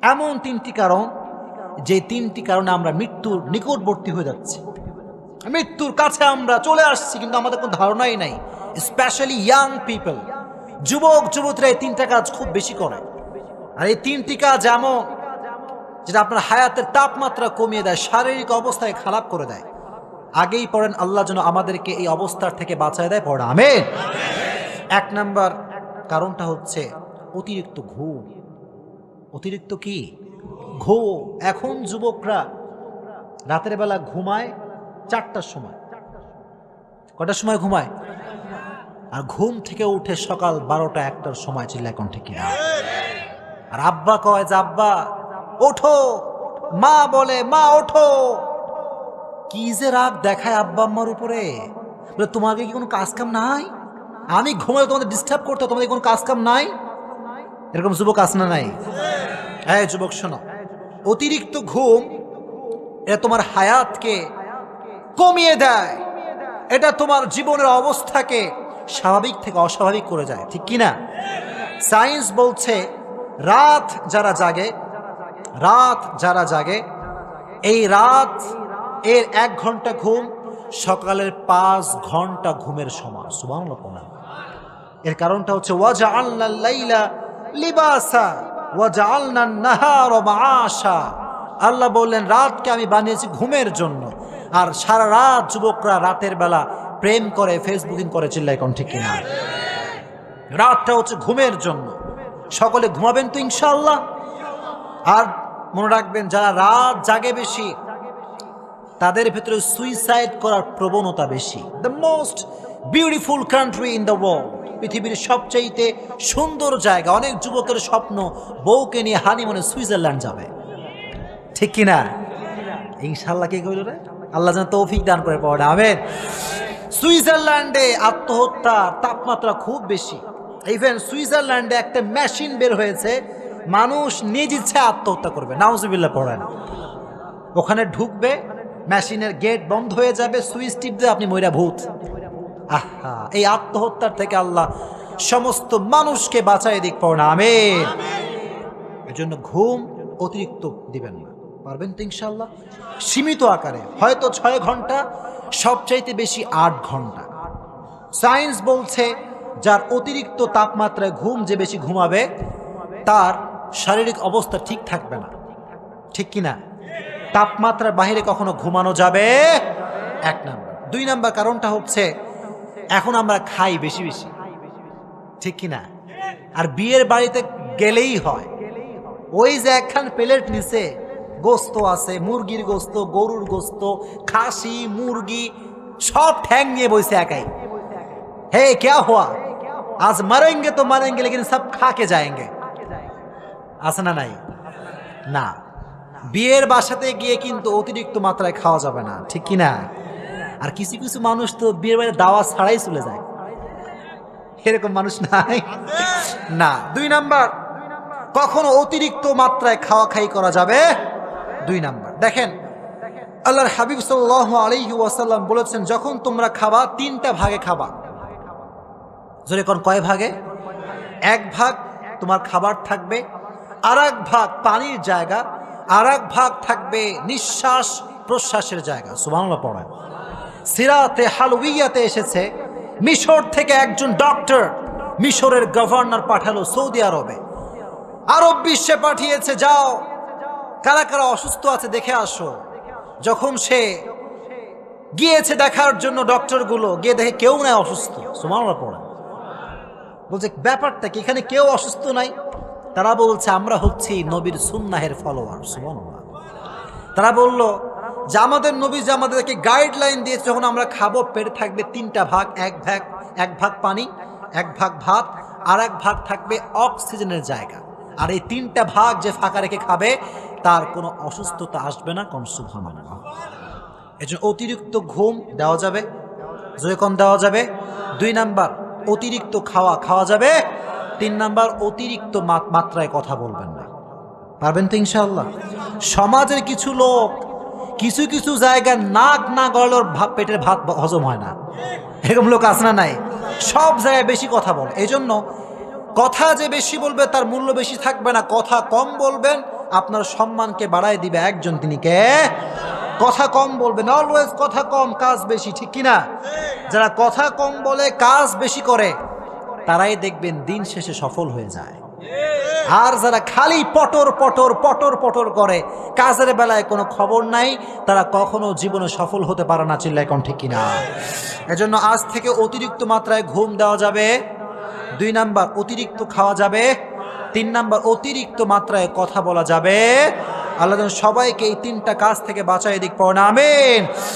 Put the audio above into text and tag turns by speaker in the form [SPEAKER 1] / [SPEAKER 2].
[SPEAKER 1] এমন তিনটি কারণ, যে তিনটি কারণে আমরা মৃত্যুর নিকটবর্তী হয়ে যাচ্ছি, মৃত্যুর কাছে আমরা চলে আসছি, কিন্তু আমাদের কোনো ধারণাই নাই। স্পেশালি ইয়াং পিপল, যুবক যুবতীরা এই তিনটা কাজ খুব বেশি করে। আর এই তিনটি কাজ এমন যেটা আপনার হায়াতের তাপমাত্রা কমিয়ে দেয়, শারীরিক অবস্থায় খারাপ করে দেয়। আগেই পড়েন, আল্লাহ যেন আমাদেরকে এই অবস্থার থেকে বাঁচায় দেয়, পড়া আমিন। এক নাম্বার কারণটা হচ্ছে অতিরিক্ত ঘুম। অতিরিক্ত কি? ঘুম। এখন যুবকরা রাতের বেলা ঘুমায় 4টার সময়। কটার সময় ঘুমায়? আর ঘুম থেকে উঠে সকাল 12টা 1টার সময়। চিল্লা এখন ঠিক কিনা? আর আব্বা কয় যে আব্বা ওঠো, মা বলে মা ওঠো। কি যে রাগ দেখায় আব্বা আম্মার উপরে। তোমাকে কি কোনো কাজ কাম নাই? আমি ঘুমালে তোমাদের ডিস্টার্ব করতে, তোমাদের কোনো কাজ কাম নাই? এরকম যুবক আছে না নাই? হ্যাঁ যুবক শোনো, অতিরিক্ত ঘুম এটা তোমার হায়াতকে কমিয়ে দেয়, এটা তোমার জীবনের অবস্থাকে স্বাভাবিক থেকে অস্বাভাবিক করে যায়, ঠিক কি না? সায়েন্স বলছে রাত যারা জাগে এই রাত এর 1 ঘন্টা ঘুম সকালের 5 ঘন্টা ঘুমের সমান। সুবহানাল্লাহ। এর কারণটা হচ্ছে ওয়াজআলনাল লাইলা লিবাসা ওয়াজআলনান নাহারা মাআশা। আল্লাহ বললেন রাতকে আমি বানিয়েছি ঘুমের জন্য, আর সারা রাত যুবকরা রাতের বেলা প্রেম করে, ফেসবুকিং করে। চিল্লাই কোন ঠিক কিনা? রাতটা হচ্ছে ঘুমের জন্য। সকলে ঘুমাবেন তো ইনশাআল্লাহ। আর মনে রাখবেন, যারা রাত জাগে বেশি তাদের ভেতরে সুইসাইড করার প্রবণতা বেশি। The most beautiful country in the world, পৃথিবীর সবচাইতে সুন্দর জায়গা। অনেক যুবকের স্বপ্ন বউকে নিয়ে হানিমুনে সুইজারল্যান্ড যাবে, ঠিক কিনা? ইনশাআল্লাহ কে কইল রে? আল্লাহ যেন তৌফিক দান করে পড়ে আমিন। সুইজারল্যান্ডে আত্মহত্যার তাপমাত্রা খুব বেশি। ইভেন সুইজারল্যান্ডে একটা মেশিন বের হয়েছে, মানুষ নিজ ইচ্ছে আত্মহত্যা করবে। নাউজুবিল্লাহ পড়েন। ওখানে ঢুকবে, মেশিনের গেট বন্ধ হয়ে যাবে, সুইচ টিপ দিয়ে আপনি মইরা ভূত। আহা, এই আত্মহত্যার থেকে আল্লাহ সমস্ত মানুষকে বাঁচায় দিক, পড়ে আমিন। এজন্য ঘুম অতিরিক্ত দিবেন না, পারবেন তো ইনশাআল্লাহ? সীমিত আকারে, হয়তো 6 ঘন্টা, সবচাইতে বেশি 8 ঘন্টা। সায়েন্স বলছে যার অতিরিক্ত তাপমাত্রায় ঘুম, যে বেশি ঘুমাবে তার শারীরিক অবস্থা ঠিক থাকবে না, ঠিক কিনা? তাপমাত্রার বাইরে কখনো ঘুমানো যাবে 1 নাম্বার। 2 নাম্বার কারণটা হচ্ছে এখন আমরা খাই বেশি বেশি, ঠিক কিনা? আর বিয়ের বাড়িতে গেলেই হয় ওই যে একখান প্লেট নিচে গোস্ত আছে, মুরগির গোস্ত, গরুর গোস্ত, খাসি, মুরগি, সব ঠ্যাং নিয়ে বসে একাই। হে ক্যা হুয়া, আজ মারেঙ্গে তো মারেঙ্গে লেকিন সব খা কে যায়েঙ্গে। আছে না নাই? না, বিয়ের বাসাতে গিয়ে কিন্তু অতিরিক্ত মাত্রায় খাওয়া যাবে না, ঠিক কিনা? আর কিছু কিছু মানুষ তো বিয়ের বাড়িতে দাওয়া ছাড়াই চলে যায়। এরকম মানুষ নাই? না। 2 নাম্বার, কখনো অতিরিক্ত মাত্রায় খাওয়া খাই করা যাবে 2 নাম্বার। দেখেন আল্লাহর হাবিব সাল্লাল্লাহু আলাইহি ওয়াসাল্লাম বলেছেন, যখন তোমরা খাবা 3টা ভাগে খাবা। যদি কোন কয় ভাগে? 1 ভাগ তোমার খাবার থাকবে, আর 1 ভাগ পানির জায়গা, আর 1 ভাগ থাকবে নিঃশ্বাস প্রশ্বাসের জায়গা। সুবহানাল্লাহ পড়েন। সিরাতে হালউইয়াতে এসেছে, মিশর থেকে একজন ডক্টর মিশরের গভর্নর পাঠালো সৌদি আরবে, আরব বিশ্বে পাঠিয়েছে, যাও কারা কারা অসুস্থ আছে দেখে আসো। যখন সে গিয়েছে দেখার জন্য, ডক্টরগুলো গিয়ে দেখে কেউ নাই অসুস্থ। সুবহানাল্লাহ পড়েন। বলছে ব্যাপারটা কি, এখানে কেউ অসুস্থ নাই? তারা বলছে আমরা হচ্ছি নবীর সুন্নাহের ফলোয়ার। সুবহানাল্লাহ। তারা বলল যে আমাদের নবী যে আমাদেরকে গাইডলাইন দিয়েছে, যখন আমরা খাবো পেটে থাকবে 3টা ভাগ, 1 ভাগ পানি, 1 ভাগ ভাত, আর 1 ভাগ থাকবে অক্সিজেনের জায়গা। আর এই 3টা ভাগ যে ফাঁকা রেখে খাবে তার কোনো অসুস্থতা আসবে না। কোন সুবহানাল্লাহ। এজন্য অতিরিক্ত ঘুম দেওয়া যাবে, যদি কম দেওয়া যাবে। 2 নাম্বার, অতিরিক্ত খাওয়া যাবে। 3 নাম্বার, অতিরিক্ত মাত্রায় কথা বলবেন না। পারবেন তো ইনশাআল্লাহ? সমাজের কিছু লোক কিছু কিছু জায়গায় নাক না গলার পেটের ভাত হজম হয় না, এরকম লোক আছে না নাই? সব জায়গায় বেশি কথা বলে। এই জন্য কথা যে বেশি বলবে তার মূল্য বেশি থাকবে না, কথা কম বলবেন আপনার সম্মানকে বাড়ায় দিবে একজন, তিনি কে? কথা কম বলবেন, অলওয়েজ কথা কম কাজ বেশি, ঠিক কিনা? যারা কথা কম বলে কাজ বেশি করে তারাই দেখবেন দিন শেষে সফল হয়ে যায়। আর যারা খালি পটর পটর পটর পটর করে, কাজের বেলায় কোনো খবর নাই, তারা কখনো জীবনে সফল হতে পারে না। চিল্লায় কোন, ঠিক কিনা? এজন্য আজ থেকে অতিরিক্ত মাত্রায় ঘুম দেওয়া যাবে, 2 নাম্বার অতিরিক্ত খাওয়া যাবে, 3 নাম্বার অতিরিক্ত মাত্রায় কথা বলা যাবে। আল্লাহ যেন সবাইকে এই 3টা কাজ থেকে বাঁচায় দিক, পড়না আমিন।